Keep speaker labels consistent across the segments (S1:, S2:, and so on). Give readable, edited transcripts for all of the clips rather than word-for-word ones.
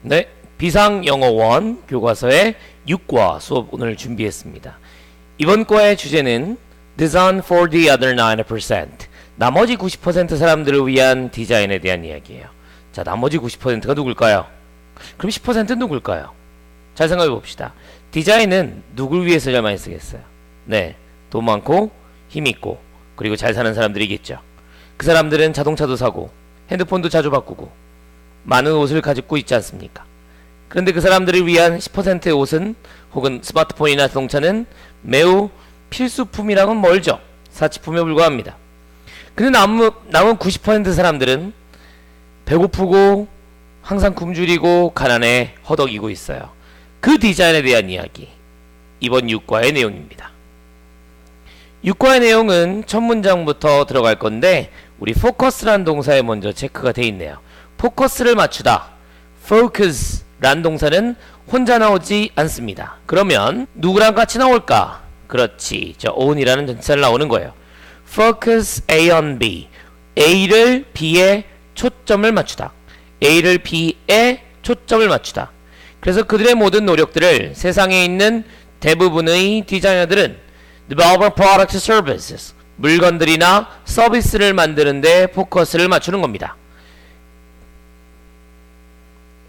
S1: 네, 비상영어원 교과서의 6과 수업 오늘 준비했습니다. 이번 과의 주제는 Design for the other 90%, 나머지 90% 사람들을 위한 디자인에 대한 이야기예요. 자, 나머지 90%가 누굴까요? 그럼 10%는 누굴까요? 잘 생각해 봅시다. 디자인은 누굴 위해서 잘 많이 쓰겠어요? 네, 돈 많고 힘 있고 그리고 잘 사는 사람들이겠죠. 그 사람들은 자동차도 사고 핸드폰도 자주 바꾸고 많은 옷을 가지고 있지 않습니까? 그런데 그 사람들을 위한 10%의 옷은 혹은 스마트폰이나 자동차는 매우 필수품이랑은 멀죠. 사치품에 불과합니다. 근데 남은 90% 사람들은 배고프고 항상 굶주리고 가난해 허덕이고 있어요. 그 디자인에 대한 이야기, 이번 6과의 내용입니다. 6과의 내용은 첫 문장부터 들어갈 건데 우리 focus라는 동사에 먼저 체크가 돼 있네요. 포커스를 맞추다, focus라는 동사는 혼자 나오지 않습니다. 그러면 누구랑 같이 나올까? 그렇지, 저 on이라는 전치사를 나오는 거예요. focus A on B, A를 B에 초점을 맞추다, A를 B에 초점을 맞추다. 그래서 그들의 모든 노력들을 세상에 있는 대부분의 디자이너들은 develop product services, 물건들이나 서비스를 만드는 데 포커스를 맞추는 겁니다.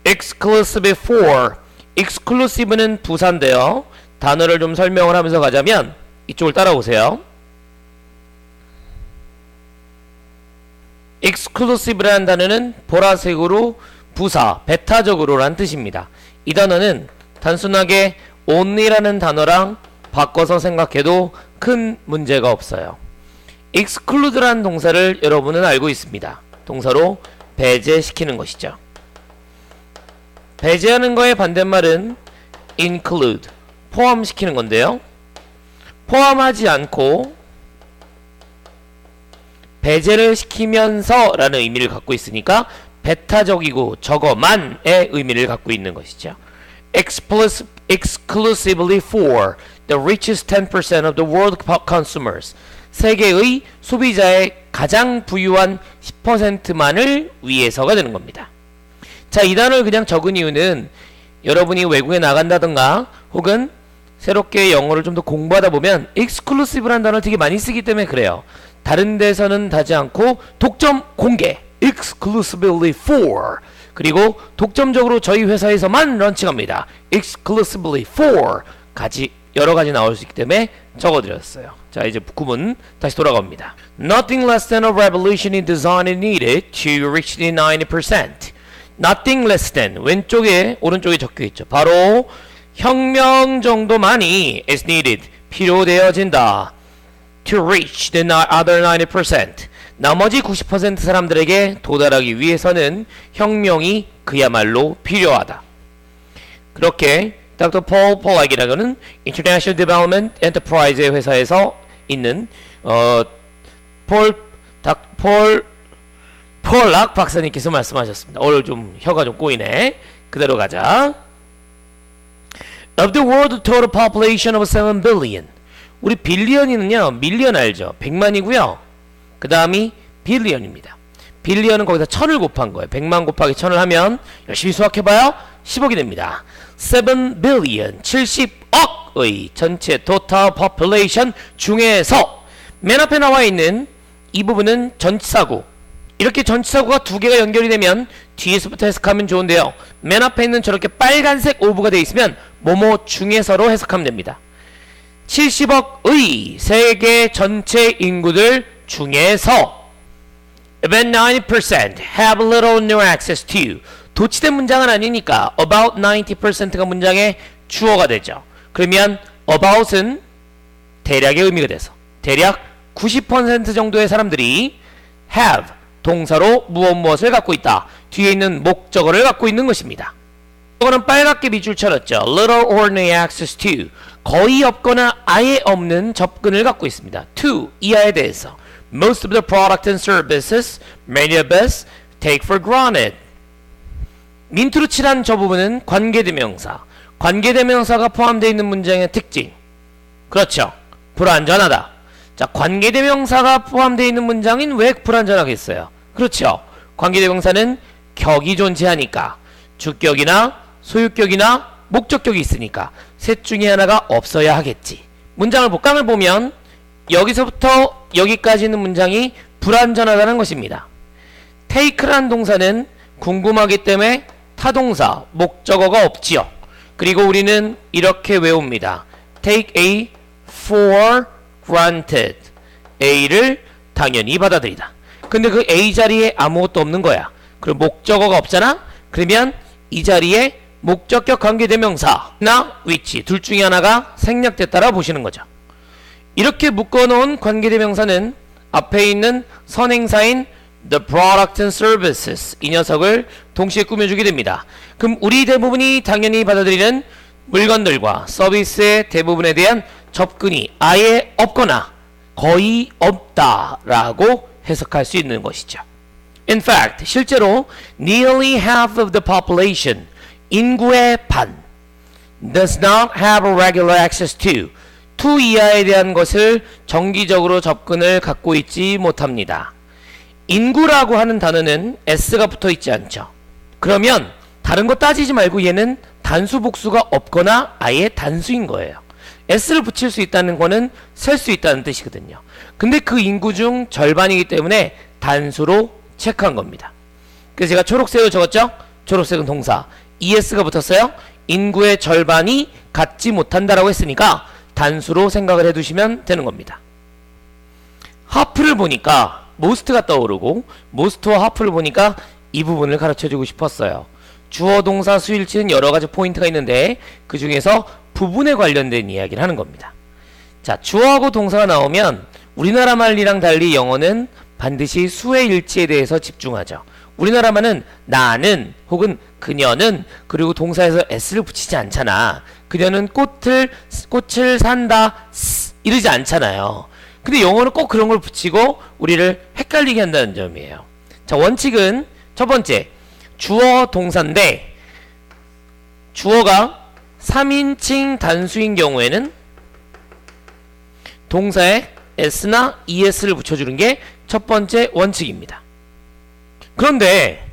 S1: exclusive for, exclusive는 부사인데요. 단어를 좀 설명을 하면서 가자면 이쪽을 따라오세요. exclusive라는 단어는 보라색으로 부사, 배타적으로 라는 뜻입니다. 이 단어는 단순하게 only라는 단어랑 바꿔서 생각해도 큰 문제가 없어요. exclude라는 동사를 여러분은 알고 있습니다. 동사로 배제시키는 것이죠. 배제하는 거의 반대말은 include, 포함시키는 건데요. 포함하지 않고 배제를 시키면서 라는 의미를 갖고 있으니까 배타적이고 저거만의 의미를 갖고 있는 것이죠. exclusively for the richest 10% of the world consumers, 세계의 소비자의 가장 부유한 10%만을 위해서가 되는 겁니다. 자, 이 단어를 그냥 적은 이유는 여러분이 외국에 나간다던가 혹은 새롭게 영어를 좀 더 공부하다 보면 exclusive라는 단어를 되게 많이 쓰기 때문에 그래요. 다른 데서는 하지 않고 독점 공개, exclusively for, 그리고 독점적으로 저희 회사에서만 런칭합니다, exclusively for, 여러 가지 나올 수 있기 때문에 적어드렸어요. 자, 이제 구문 다시 돌아갑니다. Nothing less than a revolution in design is needed to reach the 90%. Nothing less than, 왼쪽에 오른쪽에 적혀있죠. 바로 혁명 정도만이 is needed, 필요되어진다, to reach the other 90%, 나머지 90% 사람들에게 도달하기 위해서는 혁명이 그야말로 필요하다. 그렇게 Dr. Paul Polak이라고는 International Development Enterprise의 회사에서 있는 폴락 박사님께서 말씀하셨습니다. 오늘 좀 혀가 좀 꼬이네. 그대로 가자. Of the world total population of 7 billion. 우리 빌리언이는요, 밀리언 알죠? 100만이고요. 그 다음이 빌리언입니다. 빌리언은 거기서 1000을 곱한 거예요. 100만 곱하기 1000을 하면 열심히 수학해봐요. 10억이 됩니다. 7 billion, 70억의 전체 total population 중에서 맨 앞에 나와 있는 이 부분은 전치사구. 이렇게 전치사구가 두 개가 연결이 되면 뒤에서부터 해석하면 좋은데요. 맨 앞에 있는 저렇게 빨간색 오브가 되어 있으면 뭐뭐 중에서로 해석하면 됩니다. 70억의 세계 전체 인구들 중에서 about 90% have little or no access to, 도치된 문장은 아니니까 about 90%가 문장의 주어가 되죠. 그러면 about은 대략의 의미가 돼서 대략 90% 정도의 사람들이 have, 동사로 무엇을 갖고 있다, 뒤에 있는 목적어를 갖고 있는 것입니다. 이거는 빨갛게 밑줄 쳐놨죠. little or no access to, 거의 없거나 아예 없는 접근을 갖고 있습니다. to, 이하에 대해서 most of the product and services many of us take for granted. 민트로 칠한 저 부분은 관계대명사, 관계대명사가 포함되어 있는 문장의 특징. 그렇죠, 불완전하다. 자, 관계대명사가 포함되어 있는 문장인 왜 불완전하겠어요? 그렇죠, 관계대명사는 격이 존재하니까 주격이나 소유격이나 목적격이 있으니까 셋 중에 하나가 없어야 하겠지. 문장을 복강을 보면 여기서부터 여기까지 있는 문장이 불완전하다는 것입니다. take라는 동사는 궁금하기 때문에 타동사, 목적어가 없지요. 그리고 우리는 이렇게 외웁니다. take A for granted. A를 당연히 받아들이다. 근데 그 A 자리에 아무것도 없는 거야. 그럼 목적어가 없잖아? 그러면 이 자리에 목적격 관계대명사나 which 둘 중에 하나가 생략됐다라 보시는 거죠. 이렇게 묶어놓은 관계대명사는 앞에 있는 선행사인 the product and services 이 녀석을 동시에 꾸며주게 됩니다. 그럼 우리 대부분이 당연히 받아들이는 물건들과 서비스의 대부분에 대한 접근이 아예 없거나 거의 없다라고 해석할 수 있는 것이죠. In fact, 실제로 nearly half of the population 인구의 반 does not have a regular access to 이하에 대한 것을 정기적으로 접근을 갖고 있지 못합니다. 인구라고 하는 단어는 s가 붙어 있지 않죠. 그러면 다른 거 따지지 말고 얘는 단수 복수가 없거나 아예 단수인 거예요. s를 붙일 수 있다는 거는 셀 수 있다는 뜻이거든요. 근데 그 인구 중 절반이기 때문에 단수로 체크한 겁니다. 그래서 제가 초록색으로 적었죠? 초록색은 동사. es가 붙었어요. 인구의 절반이 갖지 못한다라고 했으니까 단수로 생각을 해두시면 되는 겁니다. 하프를 보니까 most가 떠오르고 most와 하프를 보니까 이 부분을 가르쳐주고 싶었어요. 주어 동사 수일치는 여러가지 포인트가 있는데 그 중에서 부분에 관련된 이야기를 하는 겁니다. 자, 주어하고 동사가 나오면 우리나라 말이랑 달리 영어는 반드시 수의 일치에 대해서 집중하죠. 우리나라 말은 나는 혹은 그녀는 그리고 동사에서 s를 붙이지 않잖아. 그녀는 꽃을 산다 이러지 않잖아요. 근데 영어는 꼭 그런 걸 붙이고 우리를 헷갈리게 한다는 점이에요. 자, 원칙은 첫 번째 주어 동사인데 주어가 3인칭 단수인 경우에는 동사에 s나 es를 붙여주는 게 첫 번째 원칙입니다. 그런데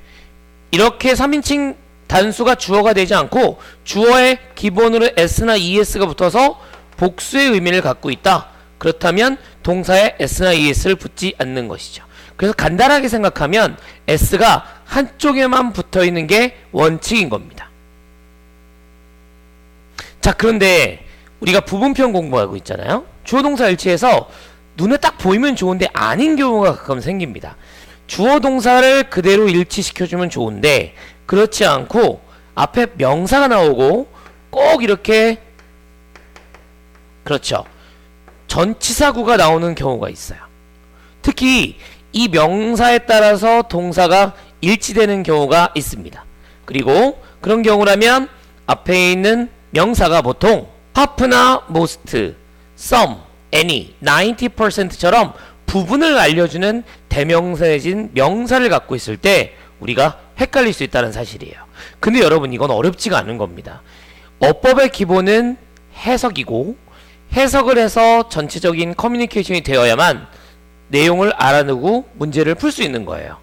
S1: 이렇게 3인칭 단수가 주어가 되지 않고 주어에 기본으로 s나 es가 붙어서 복수의 의미를 갖고 있다. 그렇다면 동사에 s나 es를 붙지 않는 것이죠. 그래서 간단하게 생각하면 s가 한쪽에만 붙어있는 게 원칙인 겁니다. 자, 그런데 우리가 부분편 공부하고 있잖아요. 주어 동사 일치해서 눈에 딱 보이면 좋은데 아닌 경우가 가끔 생깁니다. 주어 동사를 그대로 일치시켜주면 좋은데 그렇지 않고 앞에 명사가 나오고 꼭 이렇게 그렇죠. 전치사구가 나오는 경우가 있어요. 특히 이 명사에 따라서 동사가 일치되는 경우가 있습니다. 그리고 그런 경우라면 앞에 있는 명사가 보통 half나 most, some, any, 90%처럼 부분을 알려주는 대명사 내진 명사를 갖고 있을 때 우리가 헷갈릴 수 있다는 사실이에요. 근데 여러분 이건 어렵지가 않은 겁니다. 어법의 기본은 해석이고 해석을 해서 전체적인 커뮤니케이션이 되어야만 내용을 알아내고 문제를 풀 수 있는 거예요.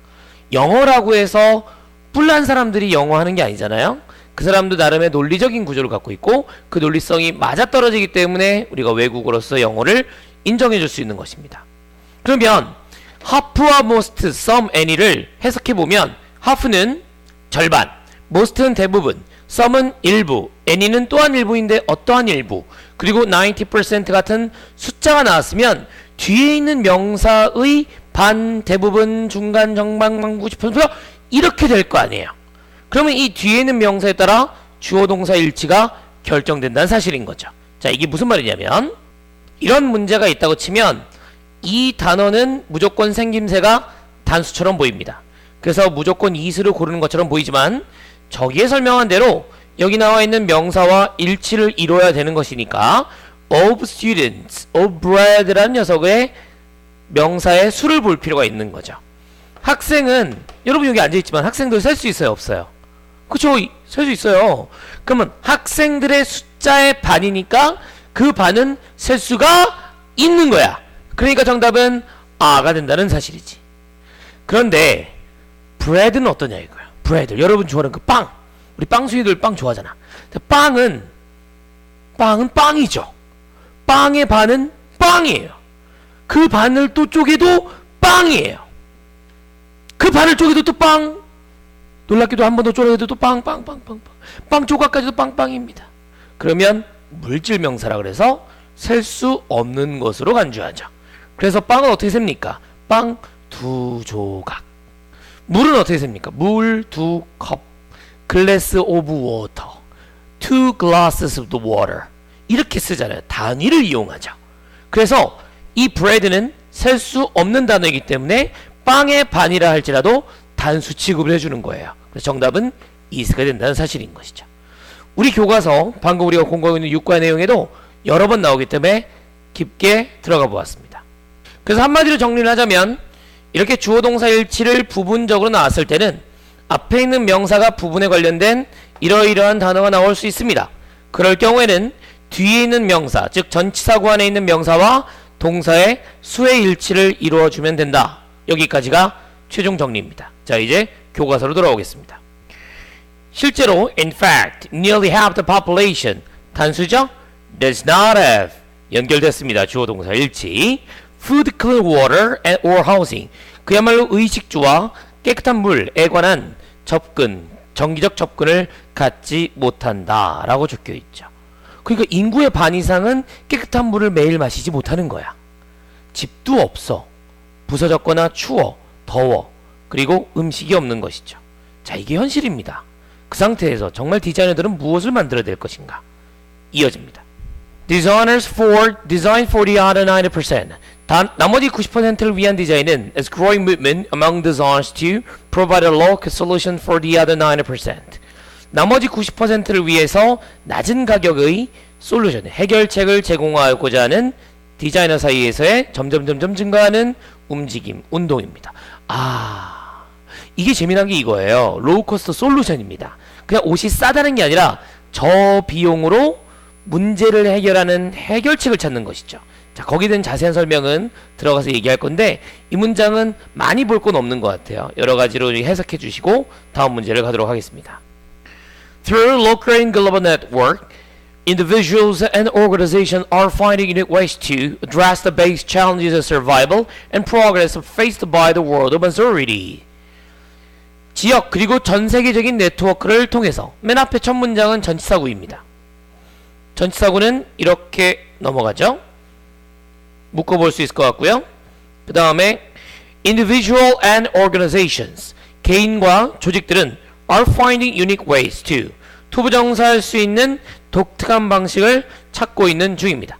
S1: 영어라고 해서 뿔난 사람들이 영어 하는 게 아니잖아요. 그 사람도 나름의 논리적인 구조를 갖고 있고 그 논리성이 맞아떨어지기 때문에 우리가 외국어로서 영어를 인정해 줄 수 있는 것입니다. 그러면 half와 most, some, any를 해석해보면 half는 절반, most는 대부분, some은 일부, any는 또한 일부인데 어떠한 일부, 그리고 90% 같은 숫자가 나왔으면 뒤에 있는 명사의 반, 대부분, 중간, 정방, 90% 이렇게 될 거 아니에요. 그러면 이 뒤에 있는 명사에 따라 주어 동사 일치가 결정된다는 사실인 거죠. 자, 이게 무슨 말이냐면 이런 문제가 있다고 치면 이 단어는 무조건 생김새가 단수처럼 보입니다. 그래서 무조건 이수를 고르는 것처럼 보이지만 저기에 설명한 대로 여기 나와 있는 명사와 일치를 이뤄야 되는 것이니까 of students, of bread라는 녀석의 명사의 수를 볼 필요가 있는 거죠. 학생은 여러분 여기 앉아있지만 학생들 셀 수 있어요? 없어요? 그쵸? 셀 수 있어요. 그러면 학생들의 숫자의 반이니까 그 반은 셀 수가 있는 거야. 그러니까 정답은 A가 된다는 사실이지. 그런데 bread는 어떠냐 이거야. bread 여러분 좋아하는 그 빵. 우리 빵순이들 빵 좋아하잖아. 빵은 빵이죠. 빵의 반은 빵이에요. 그 반을 또 쪼개도 빵이에요. 그 반을 쪼개도 또 빵. 놀랍게도 한 번 더 쪼개도 또 빵 조각까지도 빵빵입니다. 그러면 물질 명사라 그래서 셀 수 없는 것으로 간주하죠. 그래서 빵은 어떻게 셉니까? 빵 두 조각. 물은 어떻게 셉니까? 물 두 컵. glass of water. two glasses of water. 이렇게 쓰잖아요. 단위를 이용하죠. 그래서 이 bread는 셀 수 없는 단어이기 때문에 빵의 반이라 할지라도 단수 취급을 해주는 거예요. 그래서 정답은 is가 된다는 사실인 것이죠. 우리 교과서 방금 우리가 공부하고 있는 육과 내용에도 여러 번 나오기 때문에 깊게 들어가 보았습니다. 그래서 한마디로 정리를 하자면 이렇게 주어 동사 일치를 부분적으로 나왔을 때는 앞에 있는 명사가 부분에 관련된 이러이러한 단어가 나올 수 있습니다. 그럴 경우에는 뒤에 있는 명사, 즉 전치사구 안에 있는 명사와 동사의 수의 일치를 이루어주면 된다. 여기까지가 최종 정리입니다. 자, 이제 교과서로 돌아오겠습니다. 실제로 in fact, nearly half the population 단수죠? does not have 연결됐습니다. 주어 동사 일치 food, clean water, and or housing 그야말로 의식주와 깨끗한 물에 관한 접근, 정기적 접근을 갖지 못한다 라고 적혀 있죠. 그러니까 인구의 반 이상은 깨끗한 물을 매일 마시지 못하는 거야. 집도 없어. 부서졌거나 추워, 더워, 그리고 음식이 없는 것이죠. 자, 이게 현실입니다. 그 상태에서 정말 디자이너들은 무엇을 만들어야 될 것인가? 이어집니다. Designers for design for the other 90%. 나머지 90%를 위한 디자인은 is growing movement among designers to provide a local solution for the other 90%. 나머지 90%를 위해서 낮은 가격의 솔루션, 해결책을 제공하고자 하는 디자이너 사이에서의 점점 증가하는 움직임, 운동입니다. 아, 이게 재미난 게 이거예요. 로우 코스트 솔루션입니다. 그냥 옷이 싸다는 게 아니라 저비용으로 문제를 해결하는 해결책을 찾는 것이죠. 자, 거기에 대한 자세한 설명은 들어가서 얘기할 건데 이 문장은 많이 볼 건 없는 것 같아요. 여러 가지로 해석해 주시고 다음 문제를 가도록 하겠습니다. Through local and global network, individuals and organizations are finding unique ways to address the basic challenges of survival and progress faced by the world of majority. 지역 그리고 전 세계적인 네트워크를 통해서 맨 앞에 첫 문장은 전치사구입니다. 전치사구는 이렇게 넘어가죠. 묶어볼 수 있을 것 같고요. 그 다음에 individual and organizations 개인과 조직들은 are finding unique ways to 투부정사할 수 있는 독특한 방식을 찾고 있는 중입니다.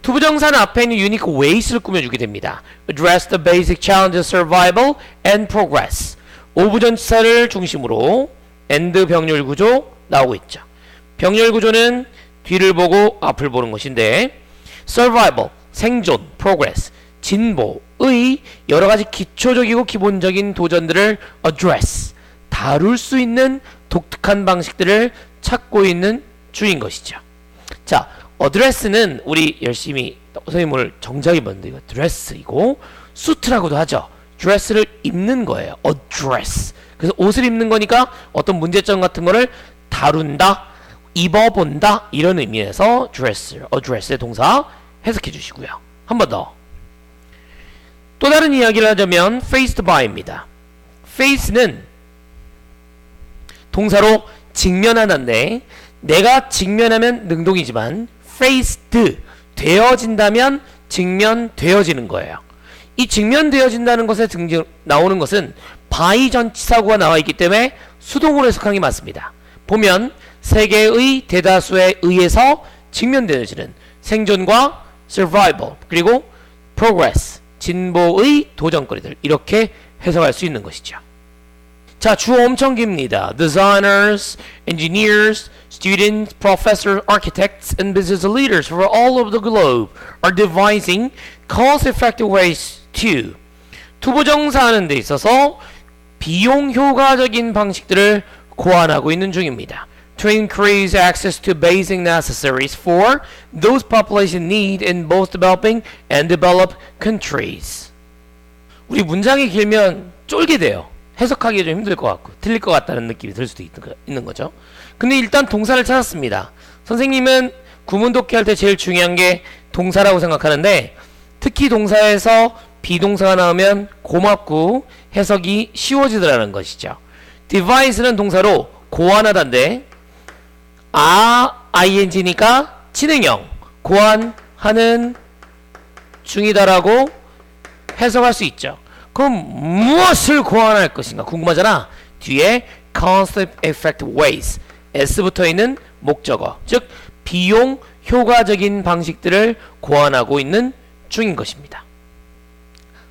S1: 투부정사는 앞에 있는 unique ways를 꾸며주게 됩니다. address the basic challenges of survival and progress. 오부전치사를 중심으로 and 병렬 구조 나오고 있죠. 병렬 구조는 뒤를 보고 앞을 보는 것인데 survival, 생존, progress, 진보의 여러가지 기초적이고 기본적인 도전들을 address, 다룰 수 있는 독특한 방식들을 찾고 있는 중인 것이죠. 자, address는 우리 열심히 선생님 오늘 정작이 뭔데 이거 dress이고 수트라고도 하죠. dress를 입는 거예요. address. 그래서 옷을 입는 거니까 어떤 문제점 같은 거를 다룬다, 입어본다 이런 의미에서 address의 동사 해석해 주시고요. 한 번 더. 또 다른 이야기를 하자면 faced by입니다. face는 동사로 직면하는데 내가 직면하면 능동이지만 faced 되어진다면 직면되어지는 거예요. 이 직면되어진다는 것에 나오는 것은 by 전치사구가 나와 있기 때문에 수동으로 해석하는 게 맞습니다. 보면 세 개의 대다수에 의해서 직면되어지는 생존과 survival 그리고 progress 진보의 도전거리들 이렇게 해석할 수 있는 것이죠. 자, 주어 엄청 깁니다. Designers, engineers, students, professors, architects, and business leaders from all over the globe are devising cost-effective ways to 투부정사하는 데 있어서 비용 효과적인 방식들을 고안하고 있는 중입니다. To increase access to basic necessaries for those population need in both developing and developed countries. 우리 문장이 길면 쫄게 돼요. 해석하기가 좀 힘들 것 같고 틀릴 것 같다는 느낌이 들 수도 있는 거죠. 근데 일단 동사를 찾았습니다. 선생님은 구문 독해할 때 제일 중요한 게 동사라고 생각하는데 특히 동사에서 비동사가 나오면 고맙고 해석이 쉬워지더라는 것이죠. device는 동사로 고안하다인데 ing니까 진행형 고안하는 중이다라고 해석할 수 있죠. 그럼 무엇을 고안할 것인가 궁금하잖아. 뒤에 concept, effect, ways S 붙어 있는 목적어 즉 비용 효과적인 방식들을 고안하고 있는 중인 것입니다.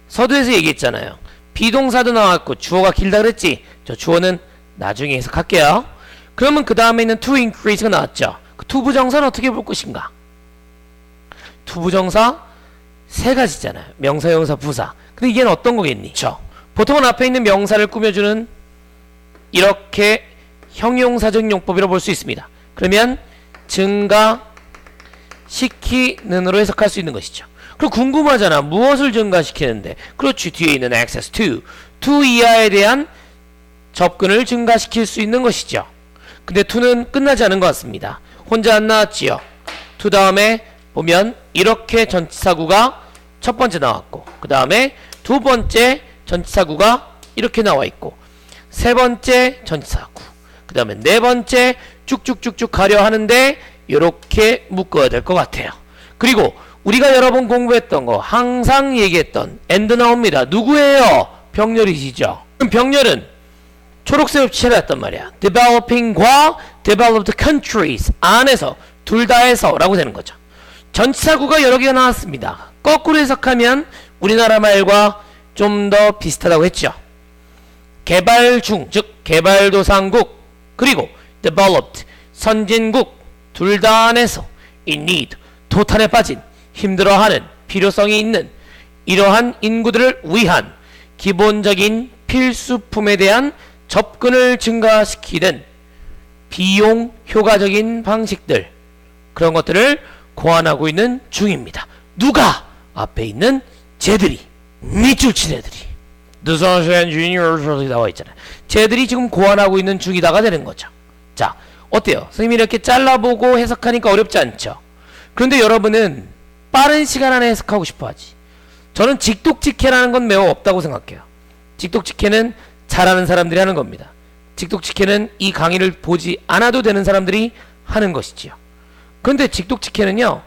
S1: 서두에서 얘기했잖아요. 비동사도 나왔고 주어가 길다 그랬지. 저 주어는 나중에 해석할게요. 그러면 그 다음에 있는 to increase가 나왔죠. 그 투부정사는 어떻게 볼 것인가? 투부정사 세 가지잖아요. 명사, 형용사, 부사. 근데 이게 어떤 거겠니? 보통은 앞에 있는 명사를 꾸며주는 이렇게 형용사적 용법이라고 볼 수 있습니다. 그러면 증가시키는으로 해석할 수 있는 것이죠. 그럼 궁금하잖아. 무엇을 증가시키는데? 그렇지. 뒤에 있는 access to 이하에 대한 접근을 증가시킬 수 있는 것이죠. 근데 to는 끝나지 않은 것 같습니다. 혼자 안 나왔지요. to 다음에 보면 이렇게 전치사구가 첫 번째 나왔고 그 다음에 두 번째 전치사구가 이렇게 나와 있고 세 번째 전치사구 그 다음에 네 번째 쭉쭉쭉쭉 가려 하는데 이렇게 묶어야 될 것 같아요. 그리고 우리가 여러 번 공부했던 거 항상 얘기했던 and 나옵니다. 누구예요? 병렬이시죠. 그럼 병렬은 초록색 엽치를 했단 말이야. developing과 developed countries 안에서 둘 다 해서 라고 되는 거죠. 전치사구가 여러 개가 나왔습니다. 거꾸로 해석하면 우리나라 말과 좀 더 비슷하다고 했죠. 개발 중, 즉 개발도상국 그리고 developed 선진국 둘 다 안에서 in need 도탄에 빠진 힘들어하는 필요성이 있는 이러한 인구들을 위한 기본적인 필수품에 대한 접근을 증가시키는 비용 효과적인 방식들 그런 것들을 고안하고 있는 중입니다. 누가? 앞에 있는 쟤들이 밑줄 친 애들이 Design Engineers 나와 있잖아요. 쟤들이 지금 고안하고 있는 중이다가 되는 거죠. 자, 어때요? 선생님이 이렇게 잘라보고 해석하니까 어렵지 않죠? 그런데 여러분은 빠른 시간 안에 해석하고 싶어 하지. 저는 직독직해라는 건 매우 없다고 생각해요. 직독직해는 잘하는 사람들이 하는 겁니다. 직독직해는 이 강의를 보지 않아도 되는 사람들이 하는 것이지요. 그런데 직독직해는요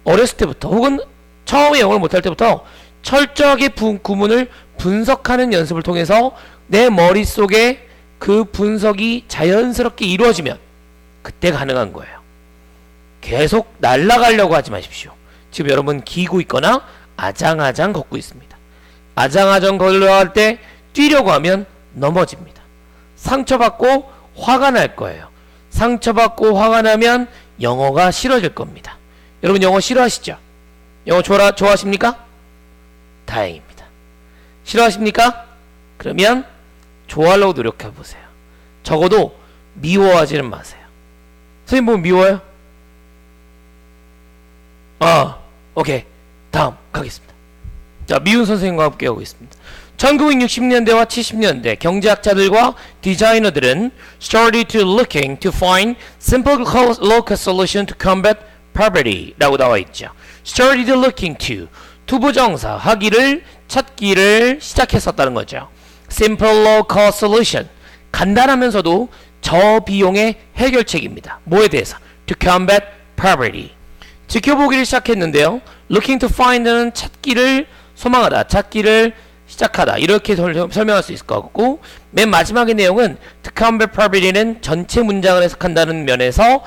S1: 어렸을 때부터 혹은 처음에 영어를 못할 때부터 철저하게 구문을 분석하는 연습을 통해서 내 머릿속에 그 분석이 자연스럽게 이루어지면 그때 가능한 거예요. 계속 날아가려고 하지 마십시오. 지금 여러분 기고 있거나 아장아장 걷고 있습니다. 아장아장 걸어갈 때 뛰려고 하면 넘어집니다. 상처받고 화가 날 거예요. 상처받고 화가 나면 영어가 싫어질 겁니다. 여러분 영어 싫어하시죠? 영어 좋아하십니까? 다행입니다. 싫어하십니까? 그러면 좋아하려고 노력해보세요. 적어도 미워하지는 마세요. 선생님 보면 미워요? 오케이. 다음 가겠습니다. 자, 미운 선생님과 함께 하고 있습니다. 1960년대와 70년대 경제학자들과 디자이너들은 started to looking to find simple local solution to combat poverty 라고 나와 있죠. started looking to 투부정사 하기를 찾기를 시작했었다는 거죠. simple local solution 간단하면서도 저비용의 해결책입니다. 뭐에 대해서? to combat poverty 지켜보기를 시작했는데요. looking to find는 찾기를 소망하다, 찾기를 시작하다 이렇게 설명할 수 있을 것 같고 맨 마지막의 내용은 to combat poverty는 전체 문장을 해석한다는 면에서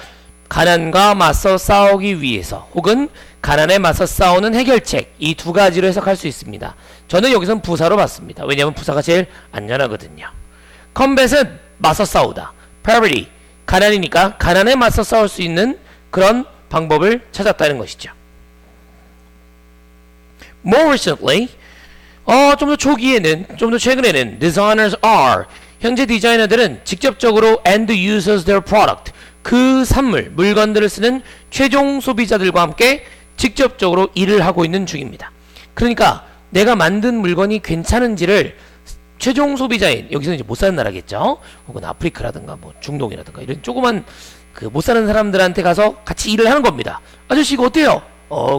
S1: 가난과 맞서 싸우기 위해서 혹은 가난에 맞서 싸우는 해결책 이 두 가지로 해석할 수 있습니다. 저는 여기선 부사로 봤습니다. 왜냐하면 부사가 제일 안전하거든요. combat은 맞서 싸우다, poverty 가난이니까 가난에 맞서 싸울 수 있는 그런 방법을 찾았다는 것이죠. More recently, 좀 더 초기에는, 좀 더 최근에는 designers are 현재 디자이너들은 직접적으로 end users their product 그 산물, 물건들을 쓰는 최종 소비자들과 함께 직접적으로 일을 하고 있는 중입니다. 그러니까 내가 만든 물건이 괜찮은지를 최종 소비자인 여기서 이제 못 사는 나라겠죠. 혹은 아프리카라든가 뭐 중동이라든가 이런 조그만 그 못 사는 사람들한테 가서 같이 일을 하는 겁니다. 아저씨 이거 어때요?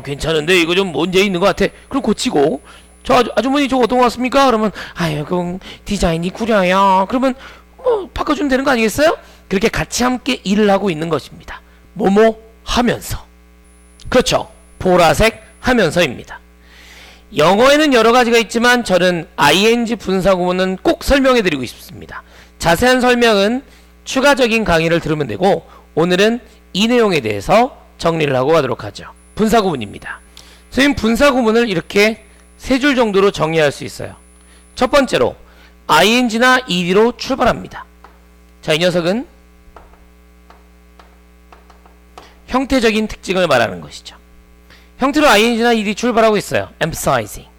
S1: 괜찮은데 이거 좀 문제 있는 것 같아. 그럼 고치고 저 아주머니 저거 어떤 거 같습니까? 그러면 아유 그 디자인이 구려요. 그러면 바꿔주면 되는 거 아니겠어요? 그렇게 같이 함께 일을 하고 있는 것입니다. 뭐뭐 하면서. 그렇죠. 보라색 하면서입니다. 영어에는 여러 가지가 있지만 저는 ing 분사 구문은 꼭 설명해 드리고 싶습니다. 자세한 설명은 추가적인 강의를 들으면 되고 오늘은 이 내용에 대해서 정리를 하고 가도록 하죠. 분사 구문입니다. 선생님 분사 구문을 이렇게 세 줄 정도로 정리할 수 있어요. 첫 번째로 ing나 ed로 출발합니다. 자, 이 녀석은 형태적인 특징을 말하는 것이죠. 형태로 ing나 ed이 출발하고 있어요. emphasizing.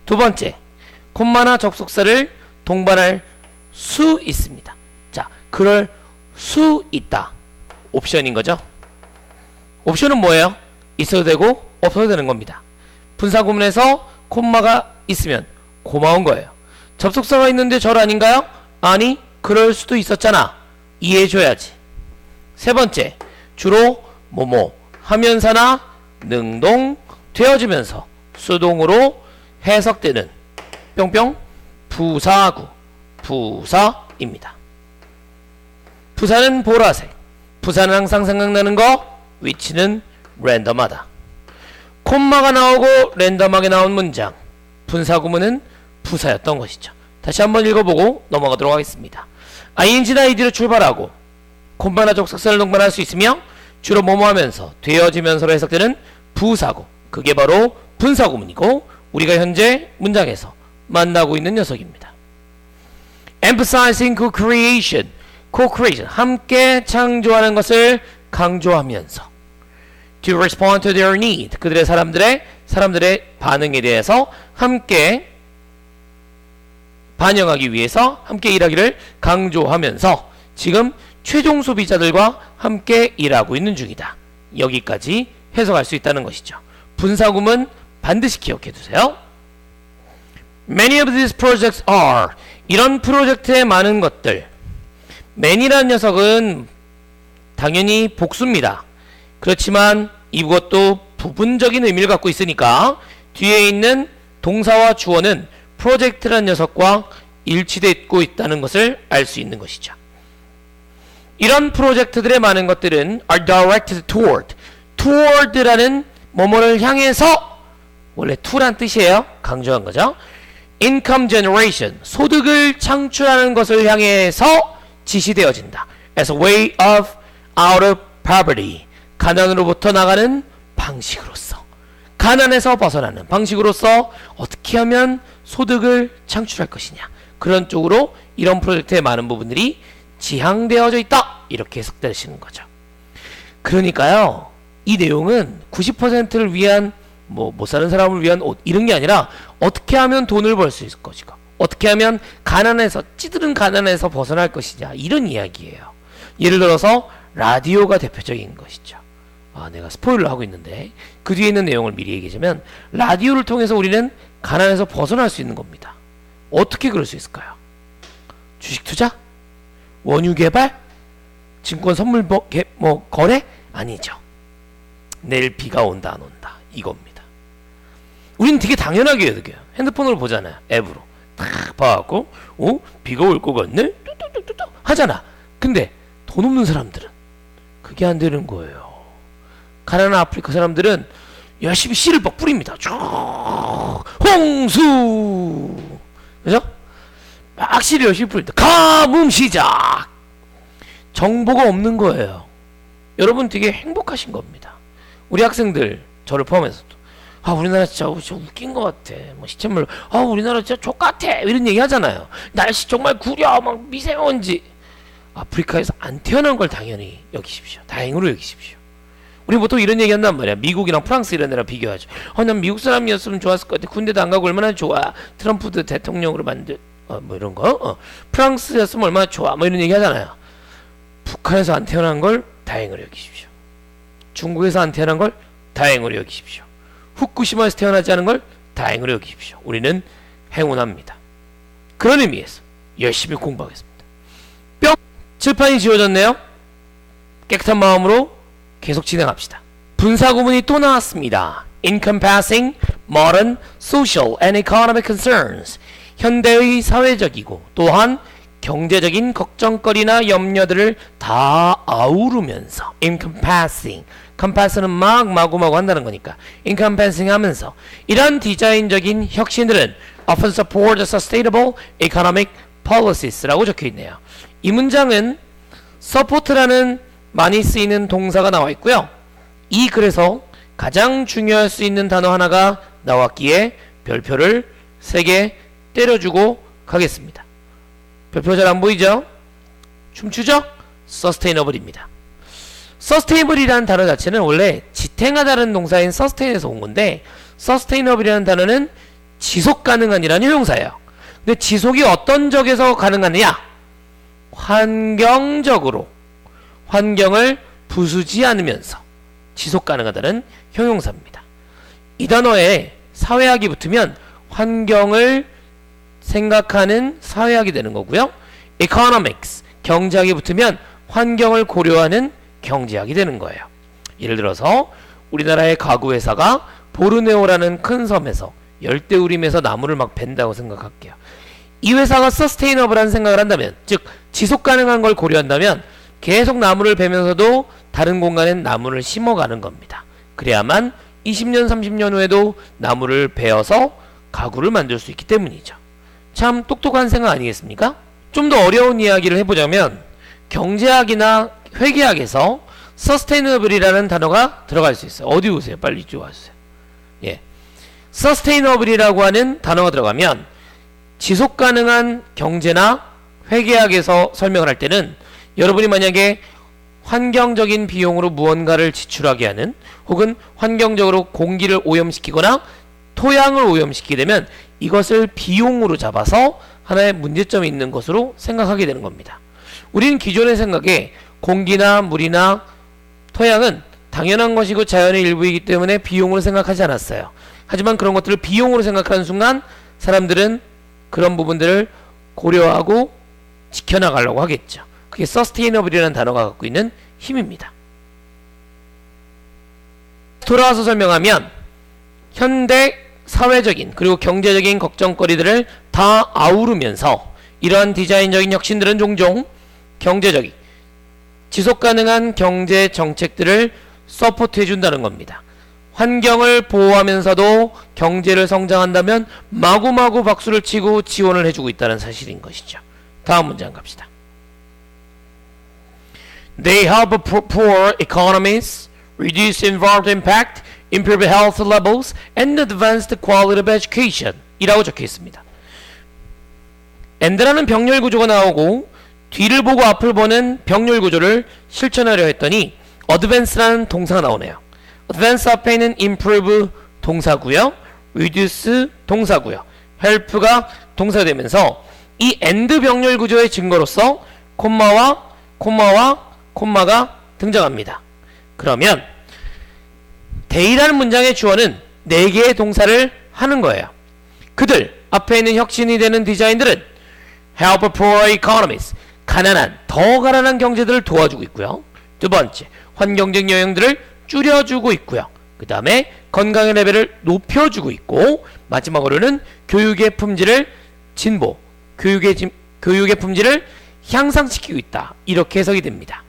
S1: 두 번째, 콤마나 접속사를 동반할 수 있습니다. 자, 그럴 수 있다. 옵션인 거죠. 옵션은 뭐예요? 있어도 되고 없어도 되는 겁니다. 분사 구문에서 콤마가 있으면 고마운 거예요. 접속사가 있는데 절 아닌가요? 아니, 그럴 수도 있었잖아. 이해해줘야지. 세 번째, 주로 뭐뭐 하면서나 능동 되어지면서 수동으로 해석되는 뿅뿅 부사구 부사입니다. 부사는 보라색. 부사는 항상 생각나는 거. 위치는 랜덤하다. 콤마가 나오고 랜덤하게 나온 문장. 분사 구문은 부사였던 것이죠. 다시 한번 읽어보고 넘어가도록 하겠습니다. ing나 ed로 출발하고 콤마나 접속사를 동반할 수 있으며 주로 뭐뭐 하면서 되어지면서로 해석되는 부사구. 그게 바로 분사 구문이고 우리가 현재 문장에서 만나고 있는 녀석입니다. emphasizing co-creation. co-creation. 함께 창조하는 것을 강조하면서 to respond to their need. 그들의 사람들의 반응에 대해서 함께 반영하기 위해서 함께 일하기를 강조하면서 지금 최종 소비자들과 함께 일하고 있는 중이다. 여기까지 해석할 수 있다는 것이죠. 분사구문 반드시 기억해 두세요. Many of these projects are. 이런 프로젝트의 많은 것들. many라는 녀석은 당연히 복수입니다. 그렇지만 이것도 부분적인 의미를 갖고 있으니까 뒤에 있는 동사와 주어는 프로젝트라는 녀석과 일치되고 있다는 것을 알 수 있는 것이죠. 이런 프로젝트들의 많은 것들은 are directed toward. toward라는 뭐뭐를 향해서 원래 to란 뜻이에요. 강조한 거죠. income generation. 소득을 창출하는 것을 향해서 지시되어진다. as a way of out of poverty. 가난으로부터 나가는 방식으로서. 가난에서 벗어나는 방식으로서 어떻게 하면 소득을 창출할 것이냐. 그런 쪽으로 이런 프로젝트의 많은 부분들이 지향되어져 있다. 이렇게 해석되시는 거죠. 그러니까요. 이 내용은 90%를 위한 못 사는 사람을 위한 옷 이런 게 아니라 어떻게 하면 돈을 벌 수 있을 것인가. 어떻게 하면 찌들은 가난에서 벗어날 것이냐. 이런 이야기예요. 예를 들어서 라디오가 대표적인 것이죠. 내가 스포일러 하고 있는데 그 뒤에 있는 내용을 미리 얘기하자면 라디오를 통해서 우리는 가난에서 벗어날 수 있는 겁니다. 어떻게 그럴 수 있을까요? 주식 투자? 원유 개발? 증권 선물 거래? 아니죠. 내일 비가 온다 안 온다 이겁니다. 우리는 되게 당연하게 여겨요. 핸드폰으로 보잖아요. 앱으로 딱 봐갖고 비가 올 것 같네? 뚜뚜뚜뚜 하잖아. 근데 돈 없는 사람들은 그게 안 되는 거예요. 가난한 아프리카 사람들은 열심히 씨를 막 뿌립니다. 홍수! 그죠? 막 씨를 열심히 뿌립니다. 가뭄 시작! 정보가 없는 거예요. 여러분 되게 행복하신 겁니다. 우리 학생들, 저를 포함해서도. 우리나라 진짜 웃긴 것 같아. 시쳇말로, 우리나라 진짜 족같아. 이런 얘기 하잖아요. 날씨 정말 구려. 막 미세먼지. 아프리카에서 안 태어난 걸 당연히 여기십시오. 다행으로 여기십시오. 우리 보통 이런 얘기 한단 말이야. 미국이랑 프랑스 이런 데랑 비교하죠. 난 미국 사람이었으면 좋았을 것 같아. 군대도 안 가고 얼마나 좋아. 트럼프도 대통령으로 만들 이런 거. 프랑스였으면 얼마나 좋아. 이런 얘기 하잖아요. 북한에서 안 태어난 걸 다행으로 여기십시오. 중국에서 안 태어난 걸 다행으로 여기십시오. 후쿠시마에서 태어나지 않은 걸 다행으로 여기십시오. 우리는 행운합니다. 그런 의미에서 열심히 공부하겠습니다. 뿅! 칠판이 지워졌네요. 깨끗한 마음으로 계속 진행합시다. 분사 구문이 또 나왔습니다. Encompassing modern social and economic concerns. 현대의 사회적이고 또한 경제적인 걱정거리나 염려들을 다 아우르면서 encompassing, compass는 막 마구마구 한다는 거니까 encompassing 하면서 이런 디자인적인 혁신들은 often support sustainable economic policies 라고 적혀있네요. 이 문장은 support라는 많이 쓰이는 동사가 나와 있고요. 이 글에서 가장 중요할 수 있는 단어 하나가 나왔기에 별표를 3개 때려주고 가겠습니다. 별표 잘 안 보이죠? 춤추죠? sustainable입니다. sustainable이라는 단어 자체는 원래 지탱하다는 동사인 sustain에서 온 건데 sustainable이라는 단어는 지속 가능한이라는 형용사예요. 근데 지속이 어떤 적에서 가능하느냐? 환경적으로 환경을 부수지 않으면서 지속 가능하다는 형용사입니다. 이 단어에 사회학이 붙으면 환경을 생각하는 사회학이 되는 거고요. economics, 경제학이 붙으면 환경을 고려하는 경제학이 되는 거예요. 예를 들어서 우리나라의 가구 회사가 보르네오라는 큰 섬에서 열대우림에서 나무를 막 벤다고 생각할게요. 이 회사가 서스테이너블한 생각을 한다면, 즉 지속 가능한 걸 고려한다면 계속 나무를 베면서도 다른 공간엔 나무를 심어가는 겁니다. 그래야만 20년, 30년 후에도 나무를 베어서 가구를 만들 수 있기 때문이죠. 참 똑똑한 생각 아니겠습니까? 좀 더 어려운 이야기를 해보자면 경제학이나 회계학에서 sustainable이라는 단어가 들어갈 수 있어요. 어디 오세요? 빨리 이쪽 와주세요. 예, sustainable이라고 하는 단어가 들어가면 지속 가능한 경제나 회계학에서 설명을 할 때는 여러분이 만약에 환경적인 비용으로 무언가를 지출하게 하는 혹은 환경적으로 공기를 오염시키거나 토양을 오염시키게 되면 이것을 비용으로 잡아서 하나의 문제점이 있는 것으로 생각하게 되는 겁니다. 우리는 기존의 생각에 공기나 물이나 토양은 당연한 것이고 자연의 일부이기 때문에 비용으로 생각하지 않았어요. 하지만 그런 것들을 비용으로 생각하는 순간 사람들은 그런 부분들을 고려하고 지켜나가려고 하겠죠. 그게 sustainable이라는 단어가 갖고 있는 힘입니다. 돌아와서 설명하면 현대 사회적인 그리고 경제적인 걱정거리들을 다 아우르면서 이러한 디자인적인 혁신들은 종종 경제적인 지속가능한 경제 정책들을 서포트해준다는 겁니다. 환경을 보호하면서도 경제를 성장한다면 마구마구 박수를 치고 지원을 해주고 있다는 사실인 것이죠. 다음 문장 갑시다. They help poor economies reduce environmental impact, improve health levels, and advance the quality of education 이라고 적혀 있습니다. and라는 병렬 구조가 나오고 뒤를 보고 앞을 보는 병렬 구조를 실천하려 했더니 advance라는 동사가 나오네요. advance 앞에는 improve 동사고요, reduce 동사고요, help가 동사가 되면서 이 and 병렬 구조의 증거로서 콤마와 콤마가 등장합니다. 그러면 they라는 문장의 주어는 4개의 동사를 하는 거예요. 그들 앞에 있는 혁신이 되는 디자인들은 help poor economies, 더 가난한 경제들을 도와주고 있고요. 두 번째, 환경적 영향들을 줄여주고 있고요. 그 다음에 건강의 레벨을 높여주고 있고, 마지막으로는 교육의 품질을 진보, 교육의 품질을 향상시키고 있다. 이렇게 해석이 됩니다.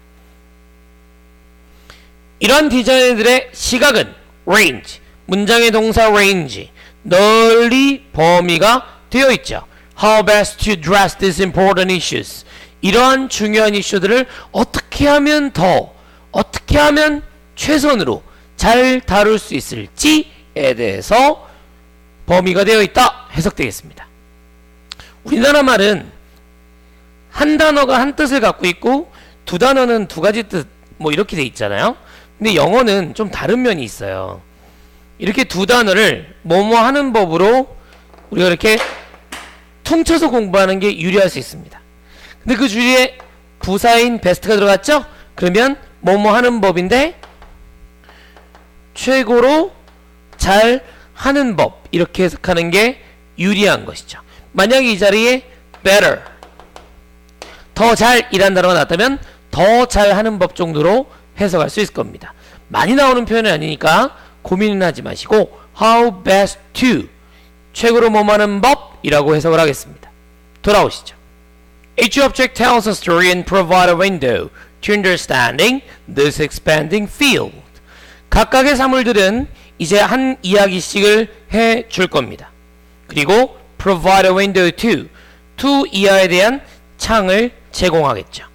S1: 이런 디자인들의 시각은 range, 문장의 동사 range, 널리 범위가 되어 있죠. How best to address these important issues. 이러한 중요한 이슈들을 어떻게 하면 최선으로 잘 다룰 수 있을지에 대해서 범위가 되어 있다 해석되겠습니다. 우리나라 말은 한 단어가 한 뜻을 갖고 있고 두 단어는 두 가지 뜻 뭐 이렇게 돼 있잖아요. 근데 영어는 좀 다른 면이 있어요. 이렇게 두 단어를 뭐뭐 하는 법으로 우리가 이렇게 퉁쳐서 공부하는 게 유리할 수 있습니다. 근데 그 주위에 부사인 베스트가 들어갔죠? 그러면 뭐뭐 하는 법인데 최고로 잘 하는 법, 이렇게 해석하는 게 유리한 것이죠. 만약에 이 자리에 better. 더 잘 이란 단어가 나왔다면 더 잘하는 법 정도로 해석할 수 있을 겁니다. 많이 나오는 표현은 아니니까 고민은 하지 마시고 how best to 최고로 뭐하는 법이라고 해석을 하겠습니다. 돌아오시죠. Each object tells a story and provide a window to understanding this expanding field. 각각의 사물들은 이제 한 이야기씩을 해줄 겁니다. 그리고 provide a window to 이하에 대한 창을 제공하겠죠.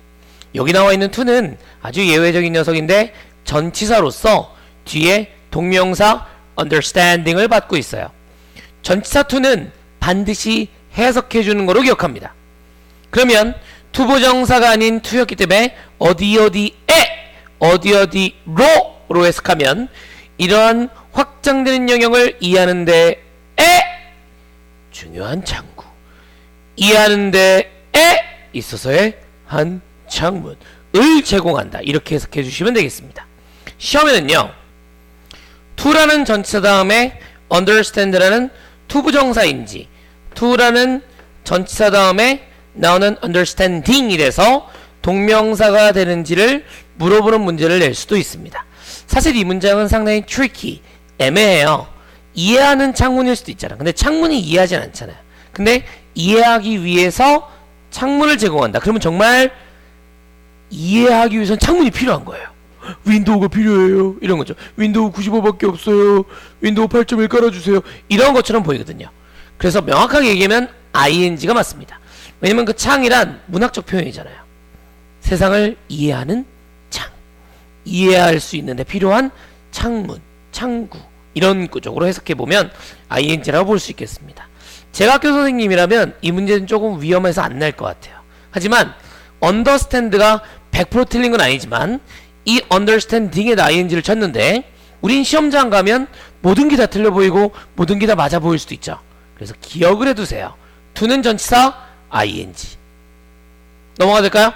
S1: 여기 나와 있는 to는 아주 예외적인 녀석인데 전치사로서 뒤에 동명사 understanding을 받고 있어요. 전치사 to는 반드시 해석해주는 거로 기억합니다. 그러면 투부정사가 아닌 to였기 때문에 어디어디에 어디어디로로 해석하면 이러한 확장되는 영역을 이해하는 데에 중요한 창구, 이해하는 데에 있어서의 한 창문을 제공한다. 이렇게 해석해 주시면 되겠습니다. 시험에는요, to라는 전치사 다음에 understand라는 투부정사인지 to라는 전치사 다음에 나오는 understanding이 돼서 동명사가 되는지를 물어보는 문제를 낼 수도 있습니다. 사실 이 문장은 상당히 tricky, 애매해요. 이해하는 창문일 수도 있잖아. 근데 창문이 이해하진 않잖아요. 근데 이해하기 위해서 창문을 제공한다. 그러면 정말 이해하기 위해서는 창문이 필요한 거예요. 윈도우가 필요해요. 이런 거죠. 윈도우 95밖에 없어요. 윈도우 8.1 깔아주세요. 이런 것처럼 보이거든요. 그래서 명확하게 얘기하면 ing가 맞습니다. 왜냐면 그 창이란 문학적 표현이잖아요. 세상을 이해하는 창, 이해할 수 있는데 필요한 창문, 창구, 이런 쪽으로 해석해보면 ing라고 볼 수 있겠습니다. 제가 학교 선생님이라면 이 문제는 조금 위험해서 안 날 것 같아요. 하지만 understand가 100% 틀린 건 아니지만 이 understanding에 ing를 쳤는데 우린 시험장 가면 모든 게 다 틀려 보이고 모든 게 다 맞아 보일 수도 있죠. 그래서 기억을 해두세요. to는 전치사 ing. 넘어가 될까요?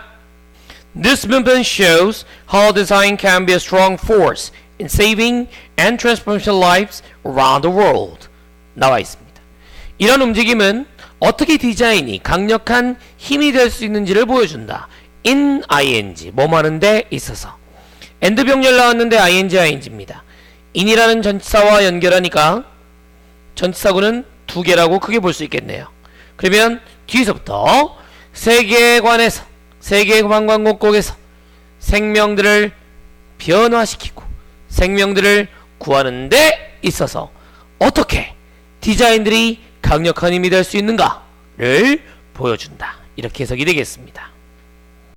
S1: This movement shows how design can be a strong force in saving and transforming lives around the world. 나와 있습니다. 이런 움직임은 어떻게 디자인이 강력한 힘이 될 수 있는지를 보여준다. in ing, 뭐 하는 데 있어서. and 병렬 나왔는데 ing입니다. in이라는 전치사와 연결하니까 전치사구는 두 개라고 크게 볼 수 있겠네요. 그러면 뒤에서부터 세계관에서, 세계관광국에서 생명들을 변화시키고 생명들을 구하는 데 있어서 어떻게 디자인들이 강력한 힘이 될 수 있는가를 보여준다. 이렇게 해석이 되겠습니다.